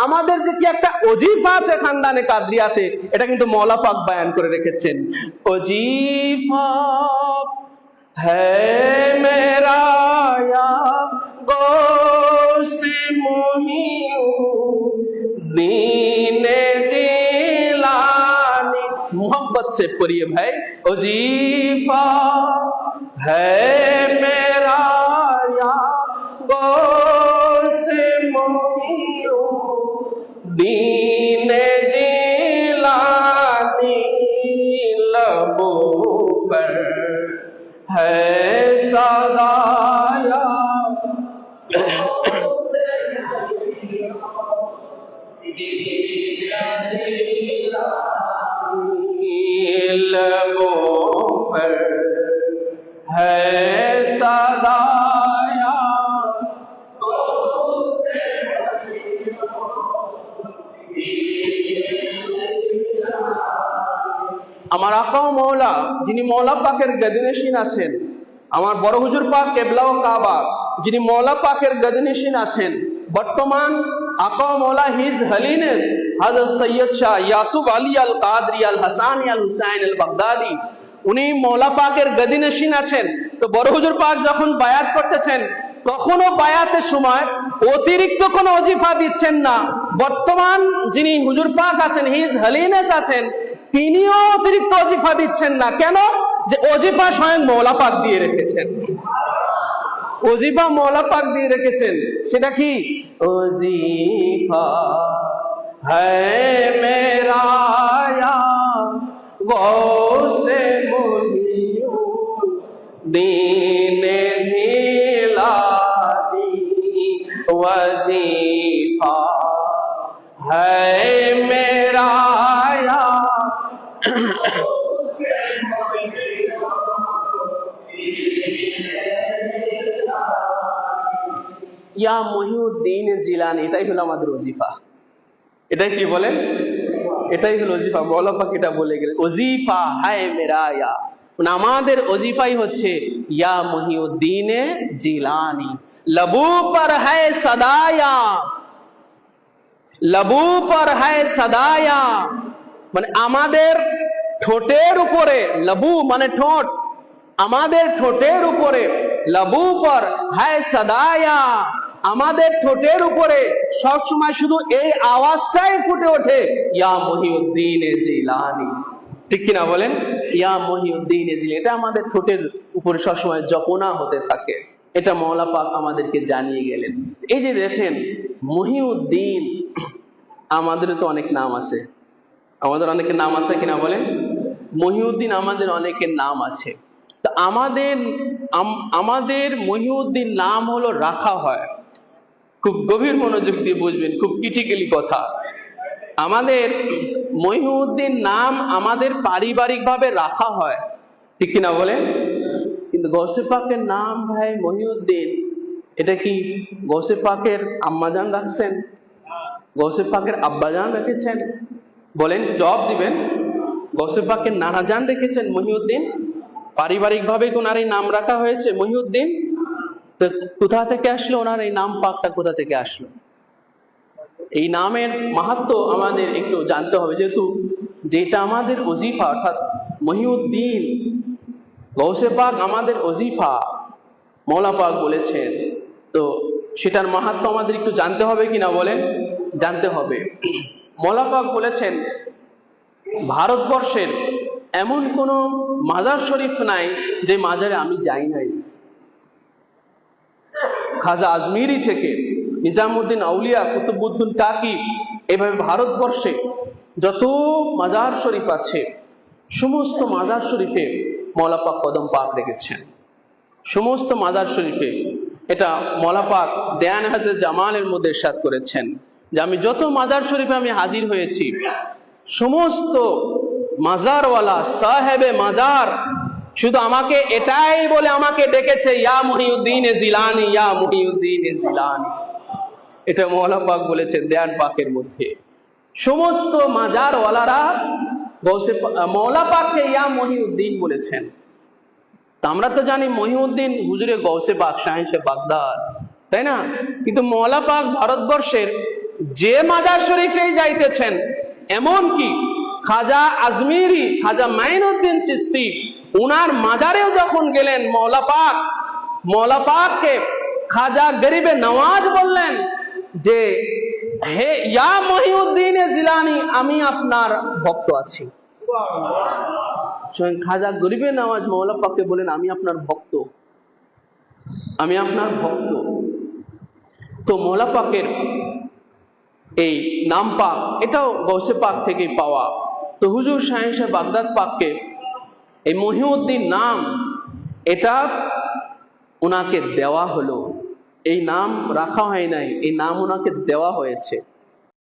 আমাদের যে কি একটা ওজিফা আছে খানদানে কাদরিয়াতে, এটা কিন্তু মওলা পাক বয়ান করে রেখেছেন। ওজিফা হ্যায় মেরা ইয়া গৌসে মুহিউদ্দিন জিলানী, मोहब्बत से पढ़िए भाई। वजीफा है मेरा या गौसे मुहिउद्दीन जिलानी, लबों पर है सदाया लबों पर है सदाया। আমার আকা ও মওলা, যিনি মওলা পাকের গদিনশীন আছেন, আমার বড় হুজুর পাক কেবলা ও কাবা, যিনি মওলা পাকের গদিনশীন আছেন, বর্তমান আকা ও মওলা হিজ হলিনেস হযরত সৈয়দ শাহ ইয়াসুফ আলী আল কাদরি আল হাসানি আল হুসাইন আল বাগদাদি, উনি মওলা পাকের গদিনশীন আছেন। তো বড় হুজুর পাক যখন বায়াত করতেছেন, তখনও বায়াতের সময় অতিরিক্ত কোনো ওজিফা দিচ্ছেন না। বর্তমান যিনি হুজুর পাক আছেন, হিজ হলিনেস আছেন, তিনিও অতিরিক্ত ওজিফা দিচ্ছেন না। কেন? যে ওজিফা স্বয়ং মওলা পাক দিয়ে রেখেছেন, ওজিফা মওলা পাক দিয়ে রেখেছেন। সেটা কি? ওজিফা হ্যায় মেরা ইয়া গৌসে মুহিউদ্দিন জিলানী, वजीफा है मेरा या মুহিউদ্দিন জিলানী, এটাই হলো আমাদের ওজিফা। এটাই কি বলেন? এটাই হলো ওজিফা। মওলা পাক এটা বলে গেলেন, ওজিফা হায় মেরা ইয়া, আমাদের ওজিফাই হচ্ছে ইয়া মুহিউদ্দিন জিলানী, লবু পর হ্যায় সদায়া, লবু পর হ্যায় সদায়া, মানে আমাদের ঠোঁটের উপরে, লবু মানে ঠোঁট, আমাদের ঠোঁটের উপরে, লবু পর হ্যায় সদায়া, আমাদের ঠোঁটের উপরে সবসময় শুধু এই আওয়াজটাই ফুটে ওঠে, ইয়া মুহিউদ্দিন জিলানী। ঠিক কিনা বলেন? ইয়া মুহিউদ্দিন জিলানী, এটা আমাদের ঠোঁটের উপরে সবসময় জপনা হতে থাকে। এটা মওলা পাক আমাদেরকে জানিয়ে গেলেন। এই যে দেখেন মুহিউদ্দিন, আমাদের তো অনেক নাম আছে, আমাদের অনেকের নাম আছে কিনা বলেন? মুহিউদ্দিন আমাদের অনেকের নাম আছে। তা আমাদের মুহিউদ্দিন নাম হলো রাখা হয়, খুব গভীর মনোযোগ দিয়ে বুঝবেন, খুব ক্রিটিক্যালি কথা। আমাদের মুহিউদ্দিন নাম আমাদের পারিবারিক ভাবে রাখা হয়, ঠিক কিনা বলেন? কিন্তু গৌসে পাকের নাম ভাই মুহিউদ্দিন, এটা কি গৌসে পাকের আম্মাজান রাখছেন? গৌসে পাকের আব্বাজান রেখেছেন? বলেন, জবাব দিবেন। গৌসে পাকের নানাজান রেখেছেন মুহিউদ্দিন? পারিবারিক ভাবে ওনার এই নাম রাখা হয়েছে মুহিউদ্দিন। তো কোথা থেকে আসলো ওনার এই নাম পাকটা, কোথা থেকে আসলো? এই নামের মাহাত্ম্য আমাদের একটু জানতে হবে, যেহেতু যেটা আমাদের ওজিফা, অর্থাৎ মুহিউদ্দিন গৌসে পাক আমাদের ওজিফা, মওলা পাক বলেছেন, তো সেটার মাহাত্ম্য আমাদের একটু জানতে হবে কিনা বলেন? জানতে হবে। মওলা পাক বলেছেন, ভারতবর্ষের এমন কোন মাজার শরীফ নাই যে মাজারে আমি যাই নাই। খাজা আজমিরি থেকে নিজামুদ্দিন আউলিয়া, কুতুবউদ্দিন কাকি, এভাবে ভারতবর্ষে যত মাজার শরীফ আছে, সমস্ত মাজার শরীফে মওলা পাক কদম পাক রেখেছেন। সমস্ত মাজার শরীফে, এটা মওলা পাক দেয়ান হাজরত জামালের মধ্যে ইরশাদ করেছেন যে আমি যত মাজার শরীফে আমি হাজির হয়েছি, সমস্ত মাজারওয়ালা সাহেবে মাজার শুধু আমাকে এটাই বলে আমাকে ডেকেছে, ইয়া মুহিউদ্দিন জিলানী, ইয়া মুহিউদ্দিন জিলানী। এটা মওলা পাক বলেছেন দেয়ান পাকের মধ্যে। সমস্ত মাজারওয়ালারা মওলা পাককে ইয়া মুহিউদ্দিন বলেছেন। আমরা তো জানি মহিউদ্দিন হুজুরে গৌসে পাক, শাহিনশাহ বাগদাদ, তাই না? কিন্তু মওলা পাক ভারতবর্ষের যে মাজার শরীফেই যাইতেছেন, এমন কি খাজা আজমিরি, খাজা মাইনুদ্দিন চিশতি, উনার মাজারেও যখন গেলেন মৌলা পাককে খাজা গরিবে নওয়াজ বললেন যে হে ইয়া মহিউদ্দিন জিলানী, আমি আপনার ভক্ত আছি। স্বয়ং খাজা গরিবে নওয়াজ মৌলা পাককে বলেন আমি আপনার ভক্ত, আমি আপনার ভক্ত। তো মৌলা পাকের এই নাম পাক, এটাও গৌসে পাক থেকে পাওয়া। তো হুজুর শাহিন শাহ বাগদাদ পাককে এই মহিউদ্দিন নাম, এটা ওনাকে দেওয়া হলো, এই নাম রাখা হয় নাই, এই নাম ওনাকে দেওয়া হয়েছে।